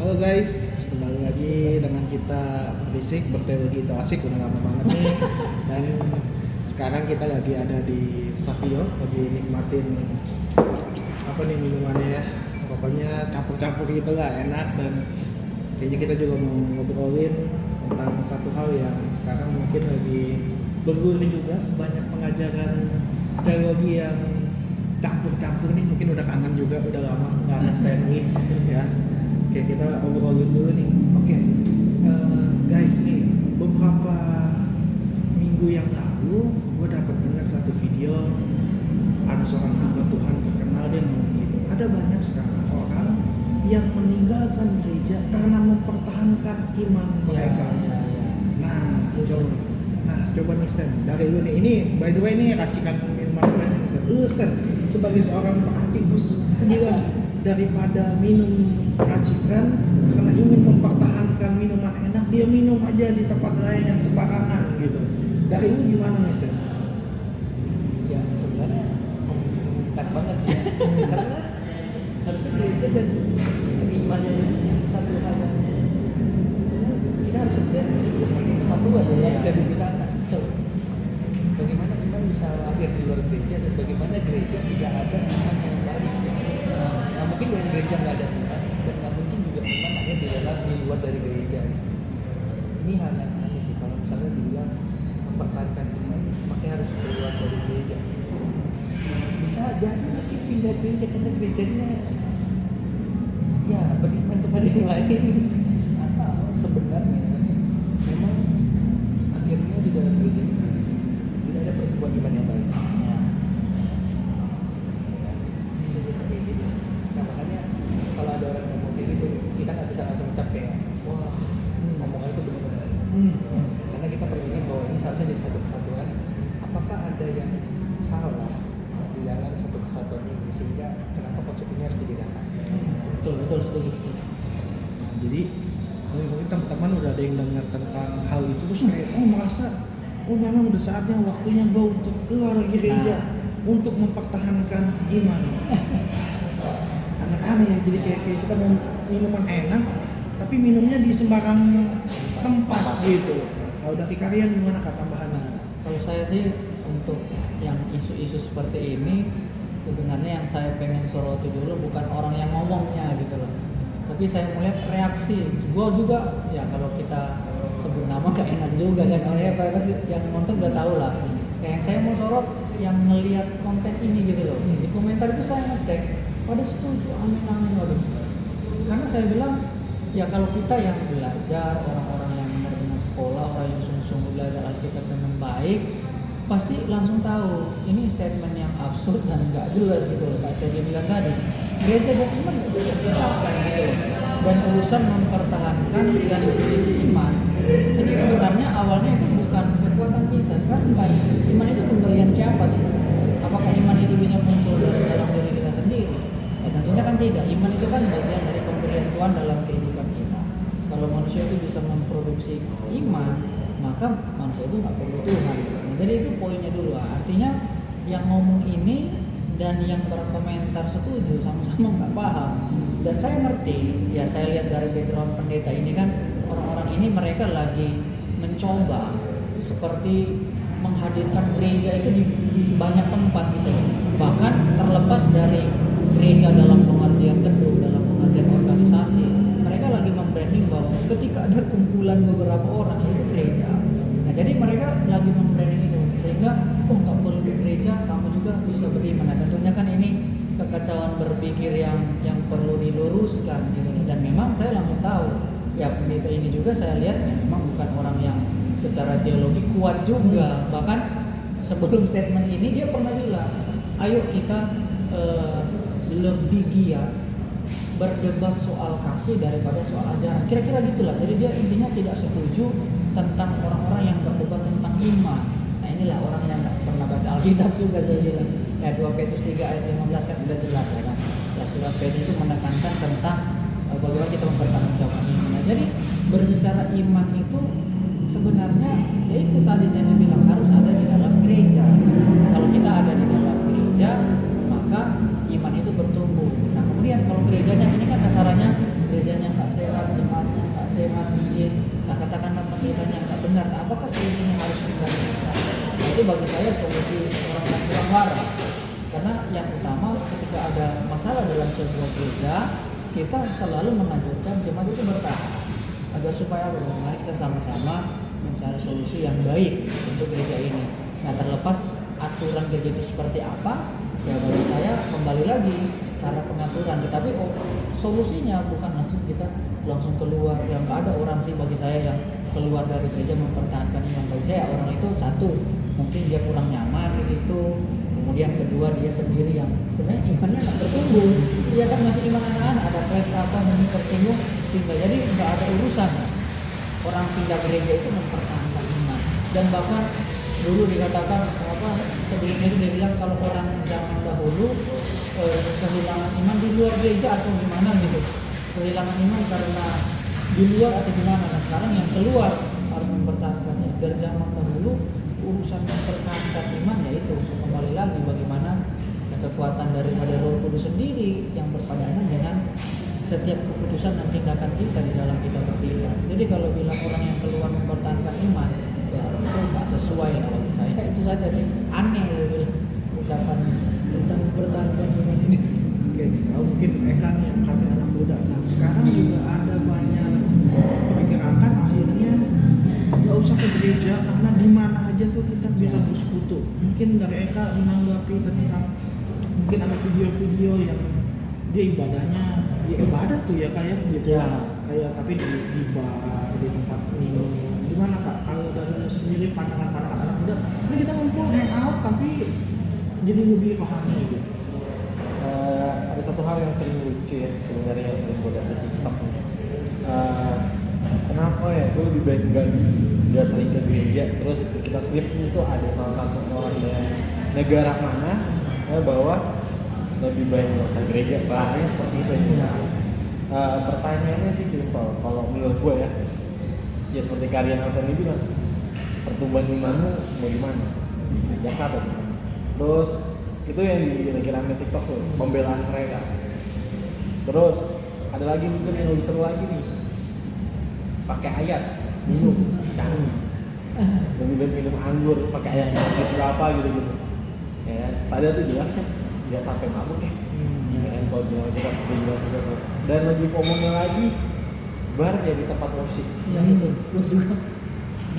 Halo guys, kembali lagi dengan kita Berisik berteologi itu asik, udah lama banget nih. Dan sekarang kita lagi ada di Savio, lagi nikmatin apa nih minumannya ya. Pokoknya campur-campur gitu lah, enak. Dan kayaknya kita juga mau ngobrolin tentang satu hal yang sekarang mungkin lagi bergulir juga. Banyak pengajaran teologi yang campur-campur nih, mungkin udah kangen juga, udah lama nggak ada standing ya. Oke, kita obrolin dulu nih. Oke, guys nih, beberapa minggu yang lalu gue dapat dengar satu video, ada seorang hamba Tuhan terkenal, dia ngomong gitu, ada banyak sekarang orang yang meninggalkan gereja karena mempertahankan iman mereka. Coba nih Stan, dari lu nih, ini by the way ini racikan minuman Stan. Lu Stan, sebagai seorang peracik terus bilang daripada minum racikan karena ingin mempertahankan minuman enak, dia minum aja di tempat lain yang sembarangan gitu. Dari lu gimana nih Stan? Ya sebenarnya bukan banget sih ya. Karena harusnya gereja dan imannya itu satu hal yang kita harus lihat kesatuan yang bisa dipisahkan. Bagaimana kita bisa lahir di luar gereja dan bagaimana gereja tidak ada iman yang baik. Nah, mungkin dari gereja nggak ada iman dan nggak mungkin juga iman lahir di luar dari gereja. Ini hal yang aneh sih kalau misalnya dibilang mempertahankan iman makanya harus keluar dari gereja. Bisa aja nanti pindah gereja karena gerejanya ya beriman kepada yang lain, atau sebenarnya memang akhirnya di dalam gereja ini tidak ada pertumbuhan iman yang baik. Bisa jadi kayak gitu sih. Nah makanya kalau ada orang ngomong kayak gitu, kita nggak bisa langsung cap kayak wah ngomongnya itu benar-benar. Karena kita perlu ingat bahwa ini seharusnya jadi satu kesatuan. Apakah ada yang salah di dalam satu kesatuan ini sehingga kenapa konsep ini harus dibedakan? Betul setuju. Nah, jadi mungkin teman-teman udah ada yang dengar tentang hal itu terus kayak merasa memang udah saatnya waktunya gue untuk keluar dari gereja untuk mempertahankan iman. Aneh-aneh ya, jadi kayak kita mau minuman enak tapi minumnya di sembarang tempat gitu. Kalau dari kalian gimana kak tambahannya? Kalau saya sih untuk yang isu-isu seperti ini sebenarnya yang saya pengen soroti dulu bukan orang yang ngomongnya gitu loh, tapi saya melihat reaksi. Gua juga ya kalau kita sebut nama gak enak juga kan, orangnya pasti yang nonton udah tahu lah. Kayak yang saya mau sorot yang ngelihat konten ini gitu loh. Di komentar itu saya ngecek pada setuju aneh-aneh waduh. Karena saya bilang ya kalau kita yang belajar, orang-orang yang benar-benar sekolah, orang yang sungguh-sungguh belajar Alkitab dengan baik, pasti langsung tahu ini statement yang absurd dan nggak jelas gitu loh. Kayak dia bilang tadi, gereja dan iman nggak bisa dipisahkan gitu loh. Dan urusan mempertahankan dan memiliki iman, jadi sebenarnya awalnya itu bukan kekuatan kita, kan iman itu pemberian siapa sih? Apakah iman itu bisa muncul dari dalam diri kita sendiri? Ya, tentunya kan tidak. Iman itu kan bagian dari pemberian Tuhan dalam kehidupan kita. Kalau manusia itu bisa memproduksi iman, maka manusia itu nggak perlu Tuhan. Nah, jadi itu poinnya dulu. Artinya yang ngomong ini dan yang berkomentar setuju sama-sama nggak paham. Dan saya ngerti, ya saya lihat dari background pendeta ini kan orang-orang ini mereka lagi mencoba seperti menghadirkan gereja itu di banyak tempat gitu. Bahkan terlepas dari gereja dalam pengertian gedung, dalam pengertian organisasi, mereka lagi membranding bahwa ketika ada kumpulan beberapa orang itu gereja. Nah jadi mereka lagi membranding itu sehingga nggak perlu di gereja, kamu juga bisa beriman. Nah tentunya kan ini kekacauan berpikir yang perlu diluruskan gitu. Dan memang saya langsung tahu ya pendeta ini juga saya lihat ya, memang bukan orang yang secara teologi kuat juga. Bahkan sebelum statement ini dia pernah bilang, ayo kita lebih giat berdebat soal kasih daripada soal ajaran, kira-kira gitulah. Jadi dia intinya tidak setuju tentang orang-orang yang berdebat tentang iman. Nah inilah orang yang nggak pernah baca Alkitab juga saya bilang. Ya 2 Petrus 3 ayat 15 kan udah jelas ya kan. Ya surat Petrus itu menekankan tentang bagaimana kita mempertanggungjawabkan iman. Nah, jadi berbicara iman itu sebenarnya ya itu tadi saya bilang harus ada di dalam gereja. Kalau kita ada di dalam gereja maka iman itu bertumbuh. Nah kemudian kalau gerejanya ini kan sasarannya gerejanya nggak sehat, bagi saya solusi orang kurang waras. Karena yang utama ketika ada masalah dalam sebuah gereja, kita selalu menganjurkan jemaat itu bertahan agar supaya mari kita sama-sama mencari solusi yang baik untuk gereja ini. Nah, terlepas aturan gereja itu seperti apa, ya bagi saya kembali lagi cara pengaturan. Tetapi solusinya bukan langsung kita langsung keluar. Yang nggak ada orang sih bagi saya yang keluar dari gereja mempertahankan iman. Bagi saya orang itu satu, mungkin dia kurang nyaman di situ. Kemudian kedua, dia sendiri yang sebenarnya imannya nggak bertumbuh. Dia kan masih iman anak-anak, ada tes apa mungkin tersinggung, tinggal. Jadi nggak ada urusan. Orang pindah gereja itu mempertahankan iman. Dan bahkan dulu dikatakan apa, sebelum itu dia bilang kalau orang zaman dahulu kehilangan iman di luar gereja atau gimana gitu, kehilangan iman karena di luar atau gimana. Nah, sekarang yang keluar harus mempertahankannya. Dari zaman dahulu urusan mempertahankan iman yaitu kembali lagi bagaimana kekuatan daripada Roh Kudus sendiri yang berpadanan dengan setiap keputusan dan tindakan kita di dalam kita bertindak. Jadi kalau bilang orang yang keluar mempertahankan iman, ya itu nggak sesuai lah bagi saya. Itu saja sih, aneh gitu ucapan tentang mempertahankan iman ini. Oke, kalau mungkin Ekan yang kata anak muda. Nah, sekarang juga ada banyak pergerakan akhirnya nggak usah ke gereja karena di mana aja tuh kita bisa bersekutu. Mungkin dari Eka menanggapi tentang mungkin ada video-video yang dia ibadahnya ya ibadah tuh ya kayak gitu Ya. kayak tapi di bar, di tempat minum. Gimana Kak kalau dari sendiri pandangan anak muda? Ini kita ngumpul hangout tapi jadi lebih rohani gitu. Ada satu hal yang sering lucu ya sebenarnya yang sering gue lihat di TikTok. Kenapa ya gue lebih baik nggak sering ke gereja, terus kita slip itu ada salah satu orang dari negara mana bahwa lebih baik nggak usah gereja, bahasanya seperti itu ya. Pertanyaannya sih simpel kalau menurut gue ya seperti Karya Nelson ini bilang, pertumbuhan imanmu mau gimana di Jakarta atau gimana. Terus itu yang lagi rame TikTok tuh, pembelaan mereka. Terus ada lagi mungkin yang lebih seru lagi nih, pakai ayat minum jangan lebih baik minum anggur terus pakai ayat berapa gitu ya, padahal tuh jelas kan nggak sampai mabuk ya kan kalau jelas dan lebih umumnya lagi bar ya di tempat worship Ya itu, lu juga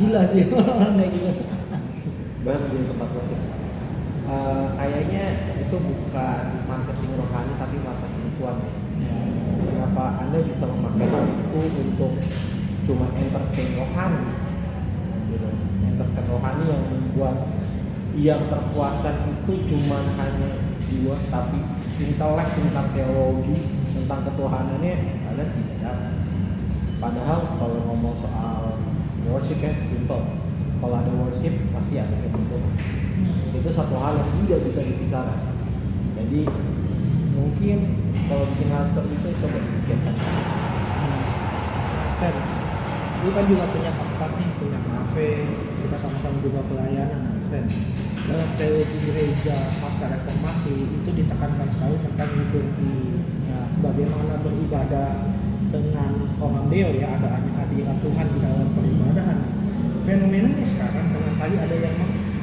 gila sih orang kayak gitu. bar di tempat worship. Kayaknya itu bukan marketing rohani tapi marketing cuan. Kenapa Anda bisa memakai hal itu untuk cuma entertain rohani gitu. Entertain rohani yang membuat yang terpuaskan itu cuma hanya jiwa, tapi intelek tentang teologi, tentang ketuhanannya Anda tidak. Padahal kalau ngomong soal worship ya simple, kalau ada worship pasti ada kebutuhan. Itu satu hal yang tidak bisa dipisahkan. Jadi mungkin kalau bikin hal seperti itu coba dipikirkan. Stan, lu kan juga punya tempat nih, punya kafe, kita sama-sama juga pelayanan. Stan, dalam teologi gereja pasca reformasi itu ditekankan sekali tentang liturgi, ya, bagaimana beribadah dengan komandeo ya, ada hadirat Tuhan di dalam peribadahan. Fenomenanya sekarang dengan tadi ada yang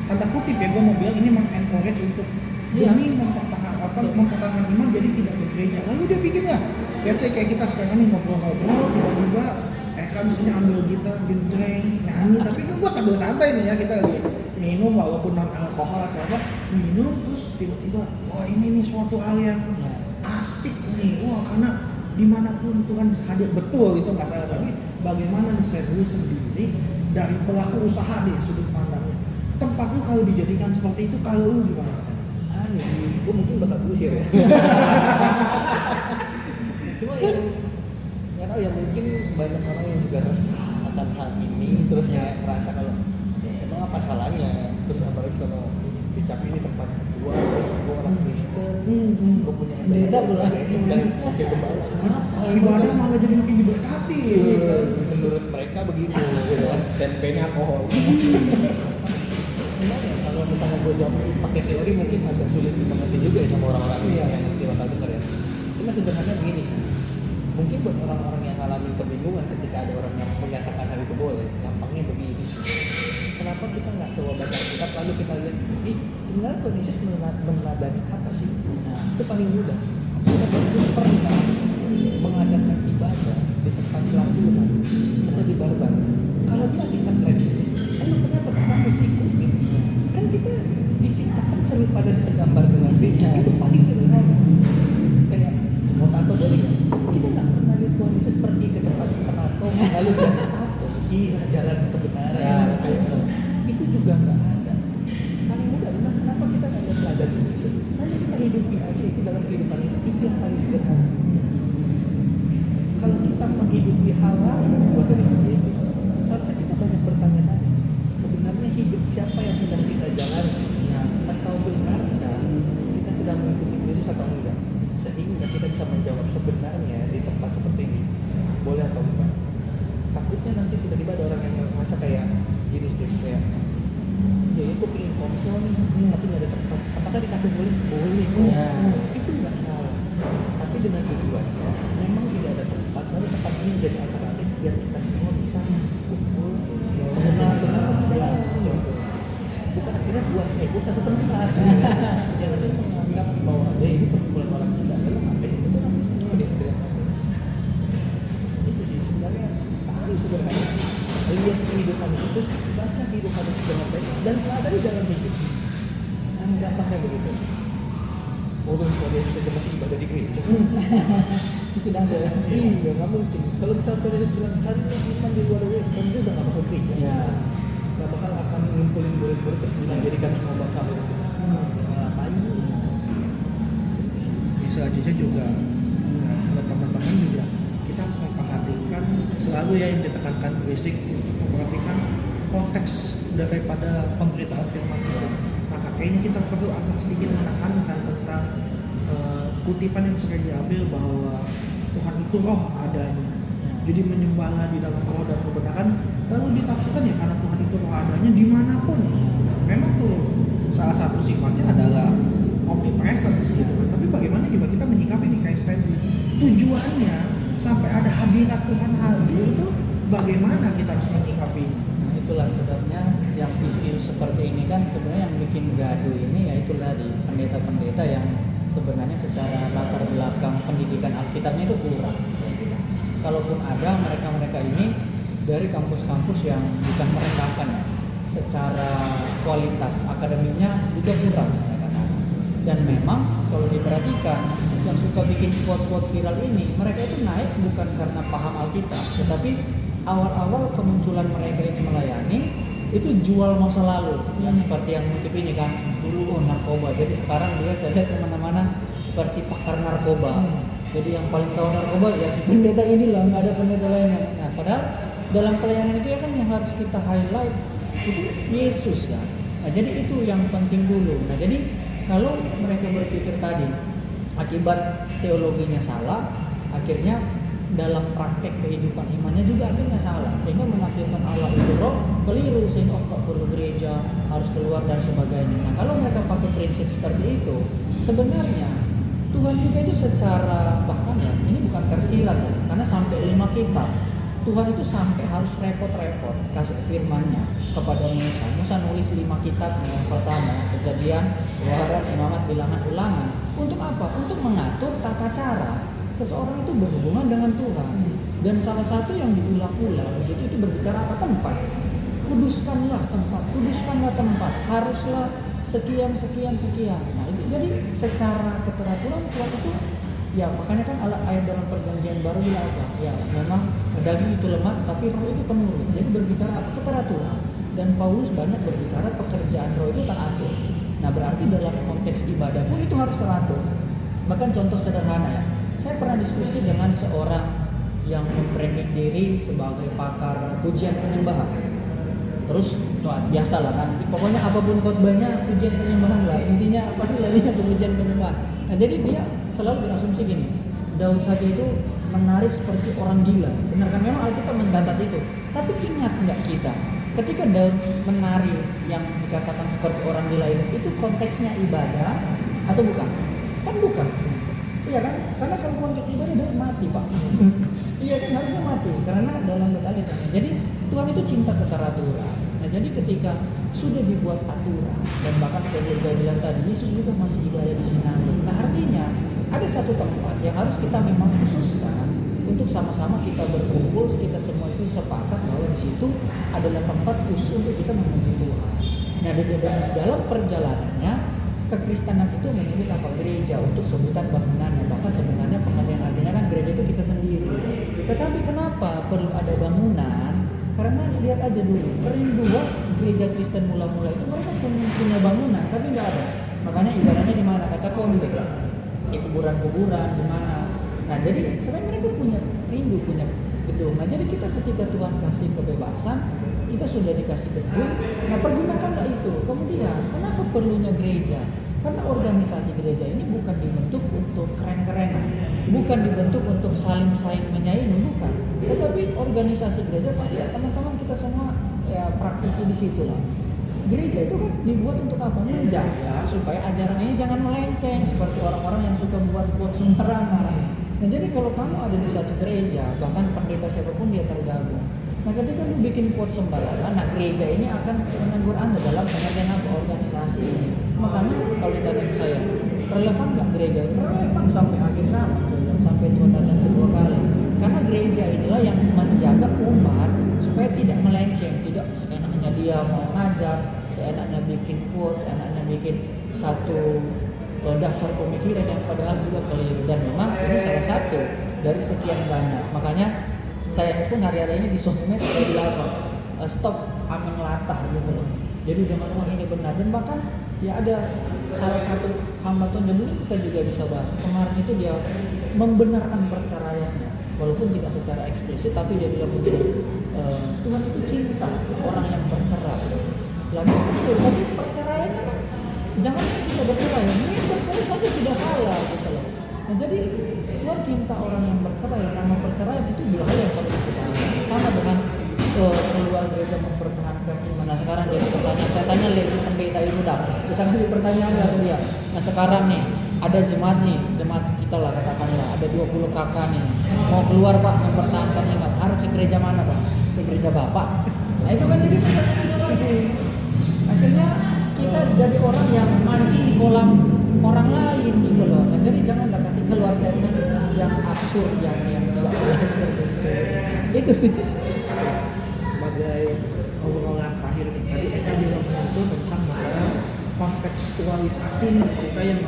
tanda kutip ya, gue mau bilang ini mengencourage untuk demi mempertahankan iman jadi tidak bergereja. Lalu dia bikin ya, biasanya kayak kita sekarang nih ngobrol-ngobrol, tiba-tiba kan misalnya ambil gitar, gendreng, nyanyi, tapi kan gue sambil santai nih ya, kita lagi minum walaupun non alkohol atau apa, minum terus tiba-tiba, wah ini nih suatu hal yang asik nih, wah karena dimanapun Tuhan bisa hadir, betul itu nggak salah, tapi bagaimana nih saya dulu sendiri dari pelaku usaha deh sudut pandangnya, tempat lu kalau dijadikan seperti itu, kalau lu gimana? Gue mungkin bakal diusir ya. Cuma yang nggak tahu ya, mungkin banyak orang yang juga resah akan hal ini, terus kayak merasa kalau ya, emang apa salahnya, terus apalagi kalau dicap ini tempat gua, terus gua orang Kristen, gua punya Beda pula. dan pakai gembala, kenapa? Ibadah malah jadi makin diberkati. Menurut mereka begitu, gitu kan? Senpennya alkohol. Gimana ya, kalau misalnya gue jawab pakai teori mungkin agak sulit dimengerti juga ya sama orang-orang yang nanti bakal denger ya. Cuma sebenarnya begini sih, mungkin buat orang-orang yang ngalamin kebingungan ketika ada orang yang menyatakan hal itu boleh, gampangnya begini. Kenapa kenapa kita nggak coba baca Alkitab lalu kita lihat, sebenarnya Tuhan Yesus meneladani apa sih? Nah, Itu paling mudah. Apakah Tuhan Yesus pernah mengadakan ibadah di tempat pelacuran atau di barbar? Kalau dia kita religius, emang kenapa kita mesti ikuti? Kan kita diciptakan serupa dan segambar dengan Kristus. Itu paling sederhana. Kayak mau tato boleh nggak? Kita nggak pernah lihat Tuhan Yesus pergi ke tempat tato lalu dia tato. Inilah jalan kebenaran. Ya, Ayo. Itu juga nggak ada. Paling mudah memang kenapa kita nggak lihat teladan Yesus? Hanya kita hidupi aja itu dalam kehidupan ini. Itu yang paling sederhana. Kalau kita menghidupi hal lain buat dari Yesus, seharusnya kita banyak bertanya-tanya. Sebenarnya hidup siapa yang sedang kita jalani? Atau benarkah kita sedang mengikuti Yesus atau enggak? Sehingga kita bisa menjawab sebenarnya di tempat seperti ini boleh atau enggak. Takutnya nanti tiba-tiba ada orang yang merasa kayak gini Steve, kayak ya itu pengen komsel nih, tapi nggak ada tempat. Apakah di kafe boleh? Boleh kok. Ya. Itu nggak salah. Tapi dengan tujuannya memang tidak ada tempat, lalu tempat ini menjadi alternatif biar kita semua bisa kumpul benar-benar tidak gitu. Bukan akhirnya buat ego satu tempat. Yang nanti menganggap bahwa ini perkumpulan orang kita, lalu ngapain itu kan semua dia tidak masuk. Itu sih sebenarnya paling sederhana. Lihat kehidupan Yesus, baca kehidupan Yesus dengan baik dan pelajari dalam hidup. Yang gampangnya begitu. Orang tua Yesus saja masih ibadah di gereja. sudah ada. Iya, nggak mungkin. Kalau misalnya Tuhan Yesus bilang cari iman di luar gereja, Tuhan Yesus udah nggak bakal gereja. Ya. Nggak bakal akan ngumpulin murid-murid terus bilang jadikan semua bangsa murid. Ngapain? Bisa aja juga buat teman-teman juga kita harus memperhatikan selalu ya yang ditekankan basic untuk memperhatikan konteks daripada pemberitaan firman itu. Maka kayaknya kita perlu agak sedikit menekankan tentang kutipan yang sering diambil bahwa Tuhan itu roh adanya. Jadi menyembahlah di dalam roh dan kebenaran. Lalu ditafsirkan ya karena Tuhan itu roh adanya dimanapun. Memang tuh salah satu sifatnya adalah omnipresence gitu kan. Tapi bagaimana juga kita menyikapi nih kayak Stanley. Tujuannya sampai ada hadirat Tuhan hadir itu bagaimana kita harus menyikapinya. Nah, itulah sebabnya yang isu seperti ini kan sebenarnya yang bikin gaduh ini yaitu tadi pendeta-pendeta yang sebenarnya secara latar belakang pendidikan Alkitabnya itu kurang. Kalaupun ada mereka-mereka ini dari kampus-kampus yang bukan merendahkan ya, secara kualitas akademiknya juga kurang. Dan memang kalau diperhatikan yang suka bikin quote-quote viral ini mereka itu naik bukan karena paham Alkitab, tetapi awal-awal kemunculan mereka ini melayani itu jual masa lalu yang seperti yang motif ini kan dulu narkoba, jadi sekarang dia saya lihat kemana-mana seperti pakar narkoba. Jadi yang paling tahu narkoba ya si pendeta ini lah, nggak ada pendeta lain. Nah padahal dalam pelayanan itu ya kan yang harus kita highlight itu Yesus kan. Nah jadi itu yang penting dulu. Nah jadi kalau mereka berpikir tadi akibat teologinya salah, akhirnya dalam praktek kehidupan imannya juga akhirnya salah, sehingga menafsirkan Allah itu roh keliru, sehingga kok perlu gereja harus keluar dan sebagainya. Nah kalau mereka pakai prinsip seperti itu, sebenarnya Tuhan juga itu secara bahkan ya ini bukan tersirat ya, karena sampai 5 kitab Tuhan itu sampai harus repot-repot kasih firman-Nya kepada Musa. Musa nulis 5 kitab, yang pertama Kejadian, Keluaran, Imamat, Bilangan, Ulangan. Untuk apa? Untuk mengatur tata cara seseorang itu berhubungan dengan Tuhan. Dan salah satu yang diulang-ulang di situ itu berbicara apa? Tempat. Kuduskanlah tempat. Haruslah sekian. Nah itu jadi secara keteraturan Tuhan itu ya makanya kan ayat dalam perjanjian baru bilang apa? Ya memang daging itu lemah tapi roh itu penurut. Jadi berbicara apa? Keteraturan. Dan Paulus banyak berbicara pekerjaan roh itu teratur. Nah berarti dalam konteks ibadah pun itu harus teratur. Bahkan contoh sederhana ya. Saya pernah diskusi dengan seorang yang membranding diri sebagai pakar pujian penyembahan. Terus biasa lah kan, pokoknya apapun khotbahnya pujian penyembahan lah, intinya pasti larinya ke pujian penyembahan. Nah jadi dia selalu berasumsi gini, Daud saja itu menari seperti orang gila. Benar kan, memang Alkitab mencatat itu. Tapi ingat nggak kita, ketika Daud menari yang dikatakan seperti orang gila itu konteksnya ibadah atau bukan? Kan bukan. Iya kan? Karena kalau konteks ibadah Daud mati pak. Iya kan, harusnya mati karena dalam betalitannya. Jadi Tuhan itu cinta keteraturan. Nah jadi ketika sudah dibuat aturan dan bahkan saya juga bilang tadi Yesus juga masih ibadah di sinagog. Nah artinya ada satu tempat yang harus kita memang khususkan untuk sama-sama kita berkumpul, kita semua itu sepakat bahwa di situ adalah tempat khusus untuk kita memuji Tuhan. Nah di dalam perjalanannya kekristenan itu memilih apa gereja untuk sebutan bangunannya. Bahkan sebenarnya pengertian artinya kan gereja itu kita sendiri. Tetapi kenapa perlu ada bangunan? Karena lihat aja dulu kerinduan gereja Kristen mula-mula itu mereka punya bangunan tapi nggak ada. Makanya ibadahnya di mana? Kata konbek, di kuburan-kuburan di mana. Nah jadi sebenarnya mereka punya rindu, punya gedung. Nah jadi kita ketika Tuhan kasih kebebasan, kita sudah dikasih gedung, nah pergunakanlah itu. Kemudian kenapa perlunya gereja? Karena organisasi gereja ini bukan dibentuk untuk keren-kerenan, bukan dibentuk untuk saling menyaingi, bukan. Tetapi organisasi gereja pasti ya teman-teman kita semua ya praktisi di situ lah. Gereja itu kan dibuat untuk apa? Menjaga supaya ajaran ini jangan melenceng seperti orang-orang yang suka buat sembarangan. Nah jadi kalau kamu ada di satu gereja, bahkan pendeta siapapun dia tergabung. Nah ketika lu bikin quote sembarangan, nah gereja ini akan menegur Anda dalam pengertian apa organisasi ini. Makanya kalau ditanya ke saya, relevan nggak gereja ini? Relevan sampai akhir zaman, sampai Tuhan datang kedua kali. Karena gereja inilah yang menjaga umat supaya tidak melenceng, tidak seenaknya dia mau ngajar, seenaknya bikin quote, seenaknya bikin satu dasar pemikiran yang padahal juga keliru. Dan memang ini salah satu dari sekian banyak. Makanya saya pun hari-hari ini di sosmed saya bilang stop amin latah gitu loh. Jadi dengan wah ini benar, dan bahkan ya ada salah satu hamba Tuhan yang dulu kita juga bisa bahas kemarin itu dia membenarkan perceraiannya walaupun tidak secara eksplisit, tapi dia bilang begini, Tuhan itu cinta orang yang bercerai. Lalu betul, tapi perceraiannya kan jangan kita bercerai, ini bercerai saja tidak salah gitu loh. Nah jadi Tuhan cinta orang yang bercerai, karena perceraian itu dua hal yang perlu kita lakukan. Sama dengan keluar gereja mempertahankan iman. Nah sekarang jadi pertanyaan, saya tanya lagi pendeta Yuda, kita kasih pertanyaan ke dia. Nah sekarang nih ada jemaat nih, jemaat kita lah katakanlah ada 20 kakak nih mau keluar Pak mempertahankan iman, harus ke gereja mana Pak? Ke gereja Bapak. Nah itu kan jadi pertanyaannya lagi. Akhirnya kita jadi orang yang mancing di kolam orang lain gitu loh. Nah jadi janganlah kasih keluar statement yang absurd, yang tidak jelas seperti itu. Sebagai obrolan terakhir nih, tadi Eka bilang itu tentang masalah kontekstualisasi nih, kita yang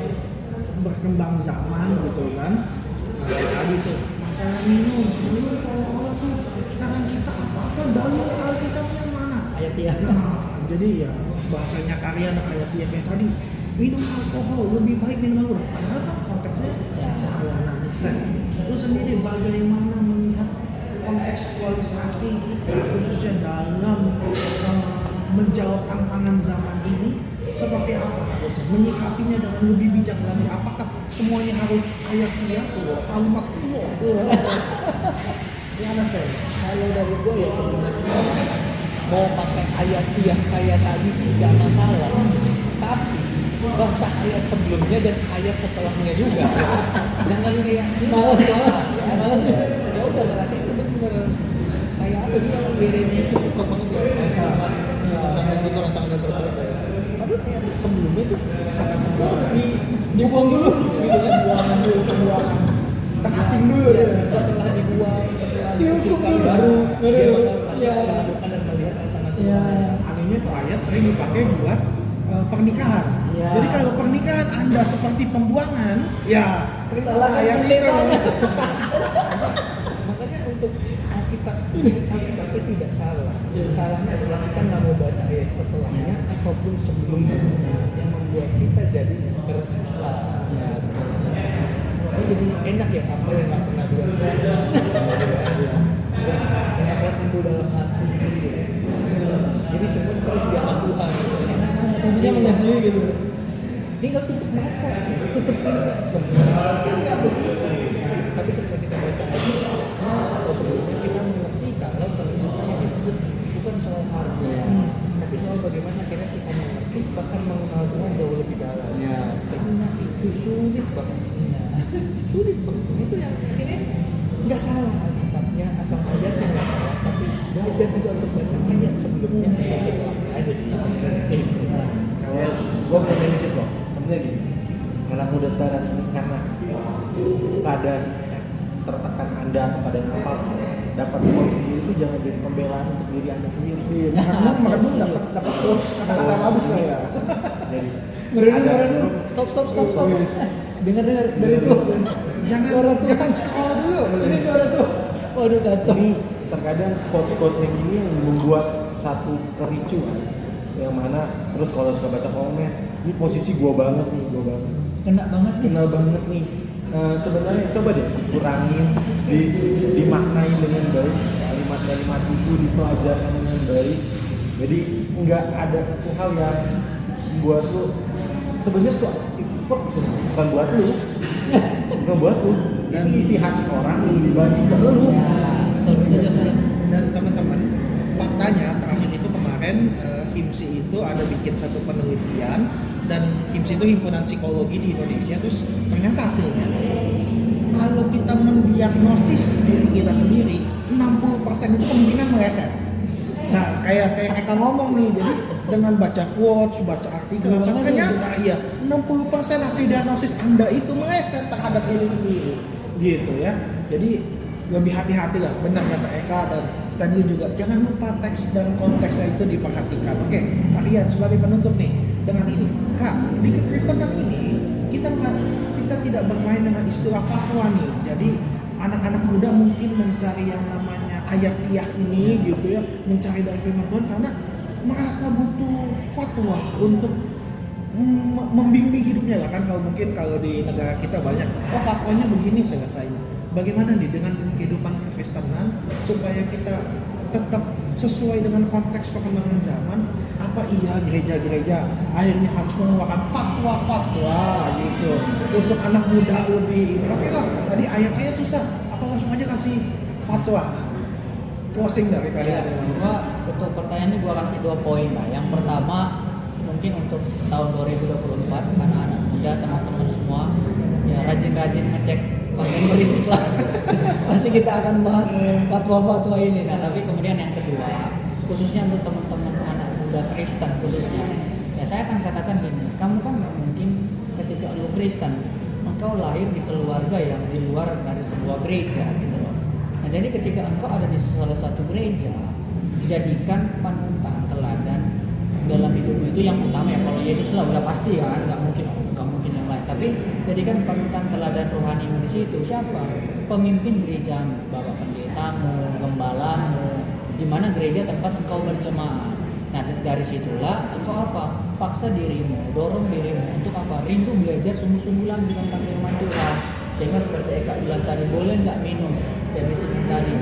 berkembang zaman gitu kan. Nah, tadi tuh masalah minum seolah-olah tuh sekarang kita apa-apa dalil Alkitabnya mana? Ayat dia. Nah, jadi ya bahasanya karya anak ayat dia kayak tadi, minum alkohol lebih baik minum anggur, padahal kan konteksnya salah. Nah Mister, itu sendiri bagaimana melihat kontekstualisasi kita khususnya dalam menjawab tantangan zaman ini, seperti apa harusnya menyikapinya dengan lebih bijak lagi? Apakah semuanya harus ayat dia kalimat full? Gimana Mister? Kalau dari gue ya sebenarnya mau pakai ayat yang kayak tadi sih nggak masalah, tapi baca ayat sebelumnya dan ayat setelahnya juga. Jangan kayak malas ya udah merasa itu bener kayak apa sih yang Yeremia itu suka banget ya rancangan yang terbaik. Tapi ayat sebelumnya tuh itu harus dibuang dulu gitu kan, buang tak asing dulu ya. Setelah dibuang, setelah diucapkan baru dia bakal mengadukan dan melihat rancangan Tuhan. Anehnya tuh ayat sering dipakai buat pernikahan. Ya. Jadi kalau pernikahan Anda seperti pembuangan, ya Salahkan ayat pendetanya. itu. Makanya untuk Alkitab itu tidak salah. Salahnya adalah kita nggak mau baca ayat setelahnya ataupun sebelumnya yang membuat kita jadi tersisa. Jadi enak ya apa yang nggak pernah dilakukan, yang apa timbul dalam hati. Jadi semua terus di hadapan Tuhan. Intinya menyesali gitu. Tinggal tutup mata, tutup telinga, semua kan nggak begitu. Tapi setelah kita baca ayat atau sebelumnya kita mengerti kalau ternyata yang dimaksud bukan soal harga, tapi soal bagaimana akhirnya kita mengerti bahkan mengenal Tuhan jauh lebih dalam. Karena itu sulit banget. Sulit banget. Itu yang akhirnya nggak salah Alkitabnya atau ayatnya nggak salah, tapi belajar belajar juga untuk baca ayat sebelumnya atau setelahnya aja sih. Gitu. Nah, Kalau gue mau dikit kok, sebenarnya gini, anak muda sekarang ini karena keadaan tertekan Anda atau keadaan apa dapat quote sendiri itu jangan jadi pembelaan untuk diri Anda sendiri. Iya, makan dulu dapat quotes kata-kata bagus lah ya. Jadi merenung. Stop. Dengar dari tuh. Jangan sekolah dulu. Ini suara tuh. Waduh kacau. Ini terkadang quotes-quotes yang ini yang membuat satu kericuan yang mana terus kalau suka baca komen ini posisi gua banget nih, Kena banget nih. kenal banget nih. Sebenarnya coba deh kurangin, dimaknai dengan baik, kalimat-kalimat itu dipelajarkan dengan baik. Jadi nggak ada satu hal yang buat lu sebenarnya tuh itu bukan buat lu, bukan buat lu. Itu isi hati orang yang dibagi ke lu. Ya, betul setuju saya. Dan teman-teman, faktanya terakhir itu kemarin HIMSI itu ada bikin satu penelitian, dan HIMSI itu himpunan psikologi di Indonesia. Terus ternyata hasilnya kalau kita mendiagnosis diri kita sendiri, 60% itu kemungkinan meleset. Nah, kayak Eka ngomong nih, jadi dengan baca quotes, baca artikel, ternyata iya 60% hasil diagnosis Anda itu meleset terhadap diri sendiri. Gitu ya. Jadi lebih hati-hati lah, benar kata Eka dan Stanley juga. Jangan lupa teks dan konteksnya itu diperhatikan. Oke, kalian sebagai penutup nih dengan ini, Kak, di kekristenan ini kita tidak bermain dengan istilah fatwa nih. Jadi anak-anak muda mungkin mencari yang namanya ayat-ayat ini gitu ya, mencari dari firman Tuhan karena merasa butuh fatwa untuk membimbing hidupnya lah kan. Kalau di negara kita banyak, fatwanya begini selesainya. Bagaimana nih dengan kehidupan kekristenan supaya kita tetap sesuai dengan konteks perkembangan zaman? Apa iya gereja-gereja akhirnya harus mengeluarkan fatwa-fatwa gitu untuk anak muda lebih? Oke lah, tadi ayat-ayat susah, apa langsung aja kasih fatwa? Closing dari Ya, kalian. gua untuk pertanyaan ini gua kasih 2 poin lah. Yang pertama mungkin untuk tahun 2024 anak-anak muda teman-teman semua ya rajin-rajin ngecek konten berisik lah. Pasti kita akan bahas fatwa-fatwa ini. Nah, tapi kemudian yang kedua, khususnya untuk teman-teman anak muda Kristen khususnya, ya saya akan katakan gini, kamu kan nggak mungkin ketika lu Kristen, engkau lahir di keluarga yang di luar dari sebuah gereja gitu loh. Nah, jadi ketika engkau ada di salah satu gereja, jadikan panutan teladan dalam hidupmu itu yang utama ya. Kalau Yesus lah udah pasti kan, nggak mungkin yang lain. Tapi jadikan panutan teladan rohanimu di situ siapa? Pemimpin gerejamu, bapak pendetamu, gembalamu, di mana gereja tempat engkau berjemaat. Nah, dari situlah engkau apa? Paksa dirimu, dorong dirimu untuk apa? Rindu belajar sungguh-sungguh lagi tentang firman Tuhan. Sehingga seperti Eka bilang tadi, boleh nggak minum dari sini tadi,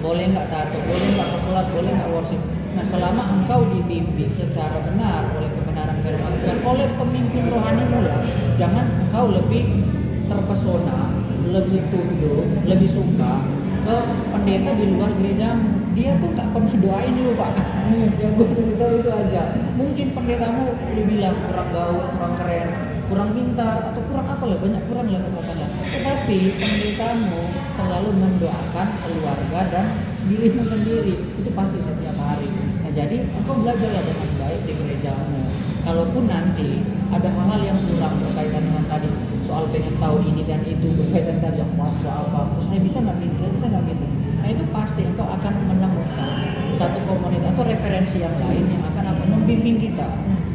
boleh nggak tato, boleh nggak pekelap, boleh nggak worship. Nah, selama engkau dibimbing secara benar oleh kebenaran firman Tuhan, oleh pemimpin rohanimu ya, jangan engkau lebih terpesona, lebih tunduk, lebih suka ke pendeta di luar gerejamu. Dia tuh nggak pernah doain lu pak. Ya gue kasih tahu itu aja. Mungkin pendetamu lu bilang kurang gaul, kurang keren, kurang pintar, atau kurang apa lah, banyak kurang lah katakannya. Tetapi pendetamu selalu mendoakan keluarga dan dirimu sendiri, itu pasti setiap hari. Nah, jadi engkau belajarlah dengan baik di gerejamu. Kalaupun nanti ada hal-hal yang kurang berkaitan dengan tadi, soal pengen tahu ini dan itu berkaitan tadi apa, saya bisa nggak gini, saya bisa nggak gitu. Nah, itu pasti engkau akan menemukan satu komunitas atau referensi yang lain yang akan membimbing kita.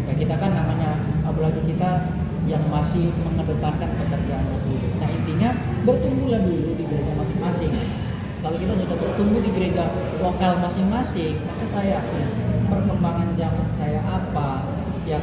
Ya, kita kan namanya, apalagi kita yang masih mengedepankan pekerjaan kudus. Nah, intinya bertumbuhlah dulu di gereja masing-masing. Kalau kita sudah bertumbuh di gereja lokal masing-masing, maka saya yakin perkembangan zaman kayak apa, ya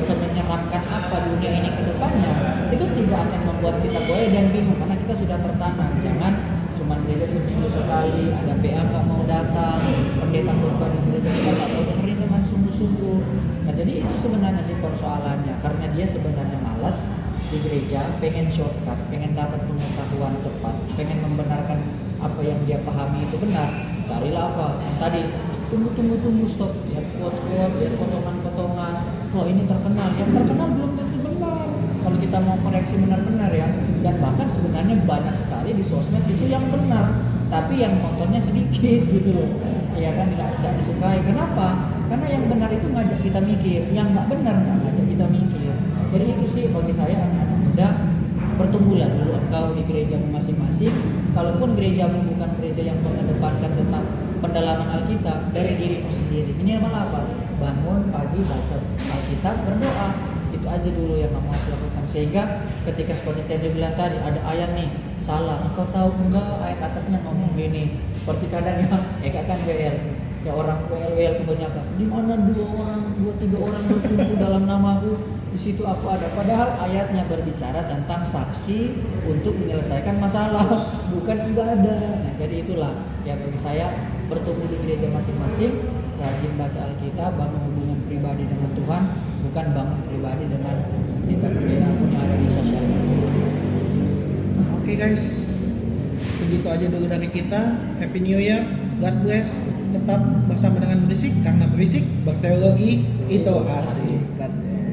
semenyeramkan apa dunia ini ke depannya, itu tidak akan membuat kita goyah dan bingung karena kita sudah tertanam. Jangan cuma gereja seminggu sekali, ada PA nggak mau datang, pendeta khotbah di gereja kita nggak mau dengerin dengan sungguh-sungguh. Nah, jadi itu sebenarnya sih persoalannya, karena dia sebenarnya malas di gereja, pengen shortcut, pengen dapat pengetahuan cepat, pengen membenarkan apa yang dia pahami itu benar. Carilah apa? Tadi tunggu stop, lihat quote-quote, lihat potongan-potongan. Wah, ini terkenal, yang terkenal belum tentu benar. Kalau kita mau koreksi benar-benar ya, dan bahkan sebenarnya banyak sekali di sosmed itu yang benar, tapi yang nontonnya sedikit gitu loh. ya kan nggak disukai. Kenapa? Karena yang benar itu ngajak kita mikir, yang nggak benar nggak ngajak kita mikir. Jadi itu sih bagi saya anak-anak muda, bertumbuhlah dulu engkau di gerejamu masing-masing. Kalaupun gerejamu bukan gereja yang mengedepankan tentang pendalaman Alkitab, dari dirimu sendiri. Minimal apa? Bangun pagi, baca Alkitab, berdoa. Itu aja dulu yang kamu harus lakukan. Sehingga ketika seperti Steve bilang tadi, ada ayat nih salah, engkau tahu enggak ayat atasnya ngomong gini. Seperti kadang ya, kan WL, ya orang WL kebanyakan. Di mana 2-3 orang berkumpul dalam namaku, di situ aku ada. Padahal ayatnya berbicara tentang saksi untuk menyelesaikan masalah, bukan ibadah. Nah, jadi itulah ya bagi saya, bertumbuh di gereja masing-masing, rajin baca Alkitab, bangun hubungan pribadi dengan Tuhan, bukan bangun pribadi dengan pendeta-pendeta pun yang ada di sosial media. Oke guys, segitu aja dulu dari kita. Happy New Year, God bless. Tetap bersama dengan berisik, karena berisik berteologi itu asik. God bless.